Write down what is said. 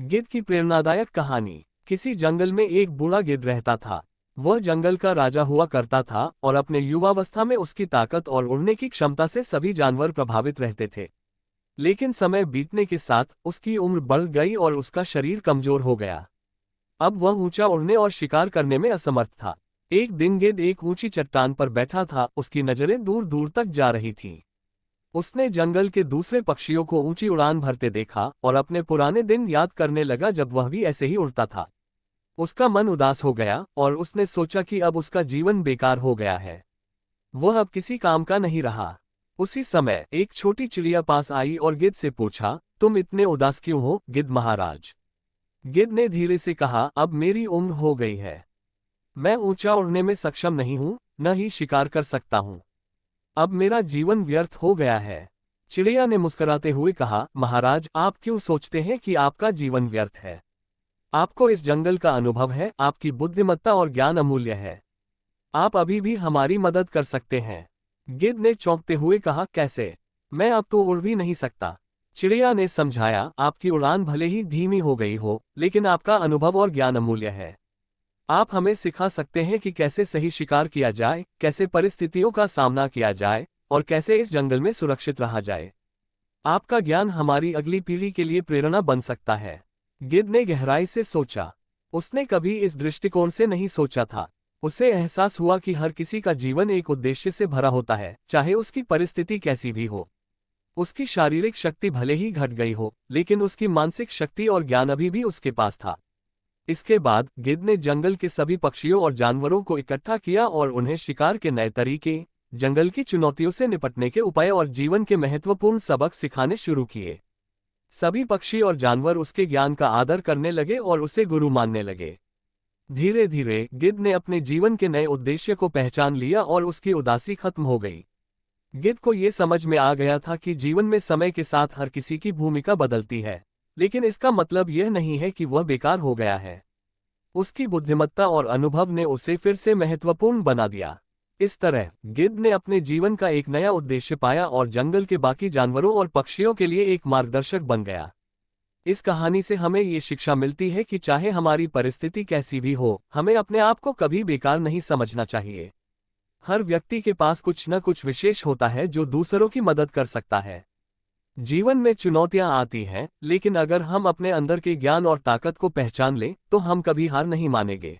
गिद्ध की प्रेरणादायक कहानी। किसी जंगल में एक बूढ़ा गिद्ध रहता था। वह जंगल का राजा हुआ करता था और अपने युवावस्था में उसकी ताकत और उड़ने की क्षमता से सभी जानवर प्रभावित रहते थे। लेकिन समय बीतने के साथ उसकी उम्र बढ़ गई और उसका शरीर कमजोर हो गया। अब वह ऊंचा उड़ने और शिकार करने में असमर्थ था। एक दिन गिद्ध एक ऊंची चट्टान पर बैठा था, उसकी नजरें दूर दूर तक जा रही थीं। उसने जंगल के दूसरे पक्षियों को ऊंची उड़ान भरते देखा और अपने पुराने दिन याद करने लगा जब वह भी ऐसे ही उड़ता था। उसका मन उदास हो गया और उसने सोचा कि अब उसका जीवन बेकार हो गया है। वह अब किसी काम का नहीं रहा। उसी समय एक छोटी चिड़िया पास आई और गिद्ध से पूछा, तुम इतने उदास क्यों हो गिद्ध महाराज? गिद्ध ने धीरे से कहा, अब मेरी उम्र हो गई है। मैं ऊंचा उड़ने में सक्षम नहीं हूं, न ही शिकार कर सकता हूं। अब मेरा जीवन व्यर्थ हो गया है। चिड़िया ने मुस्कुराते हुए कहा, महाराज, आप क्यों सोचते हैं कि आपका जीवन व्यर्थ है? आपको इस जंगल का अनुभव है, आपकी बुद्धिमत्ता और ज्ञान अमूल्य है। आप अभी भी हमारी मदद कर सकते हैं। गिद्ध ने चौंकते हुए कहा, कैसे? मैं अब तो उड़ भी नहीं सकता। चिड़िया ने समझाया, आपकी उड़ान भले ही धीमी हो गई हो, लेकिन आपका अनुभव और ज्ञान अमूल्य है। आप हमें सिखा सकते हैं कि कैसे सही शिकार किया जाए, कैसे परिस्थितियों का सामना किया जाए और कैसे इस जंगल में सुरक्षित रहा जाए। आपका ज्ञान हमारी अगली पीढ़ी के लिए प्रेरणा बन सकता है। गिद्ध ने गहराई से सोचा। उसने कभी इस दृष्टिकोण से नहीं सोचा था। उसे एहसास हुआ कि हर किसी का जीवन एक उद्देश्य से भरा होता है, चाहे उसकी परिस्थिति कैसी भी हो। उसकी शारीरिक शक्ति भले ही घट गई हो, लेकिन उसकी मानसिक शक्ति और ज्ञान अभी भी उसके पास था। इसके बाद गिद्ध ने जंगल के सभी पक्षियों और जानवरों को इकट्ठा किया और उन्हें शिकार के नए तरीके, जंगल की चुनौतियों से निपटने के उपाय और जीवन के महत्वपूर्ण सबक सिखाने शुरू किए। सभी पक्षी और जानवर उसके ज्ञान का आदर करने लगे और उसे गुरु मानने लगे। धीरे धीरे गिद्ध ने अपने जीवन के नए उद्देश्य को पहचान लिया और उसकी उदासी खत्म हो गई। गिद्ध को ये समझ में आ गया था कि जीवन में समय के साथ हर किसी की भूमिका बदलती है, लेकिन इसका मतलब यह नहीं है कि वह बेकार हो गया है। उसकी बुद्धिमत्ता और अनुभव ने उसे फिर से महत्वपूर्ण बना दिया। इस तरह गिद्ध ने अपने जीवन का एक नया उद्देश्य पाया और जंगल के बाकी जानवरों और पक्षियों के लिए एक मार्गदर्शक बन गया। इस कहानी से हमें ये शिक्षा मिलती है कि चाहे हमारी परिस्थिति कैसी भी हो, हमें अपने आप को कभी बेकार नहीं समझना चाहिए। हर व्यक्ति के पास कुछ न कुछ विशेष होता है जो दूसरों की मदद कर सकता है। जीवन में चुनौतियां आती हैं, लेकिन अगर हम अपने अंदर के ज्ञान और ताकत को पहचान लें, तो हम कभी हार नहीं मानेंगे।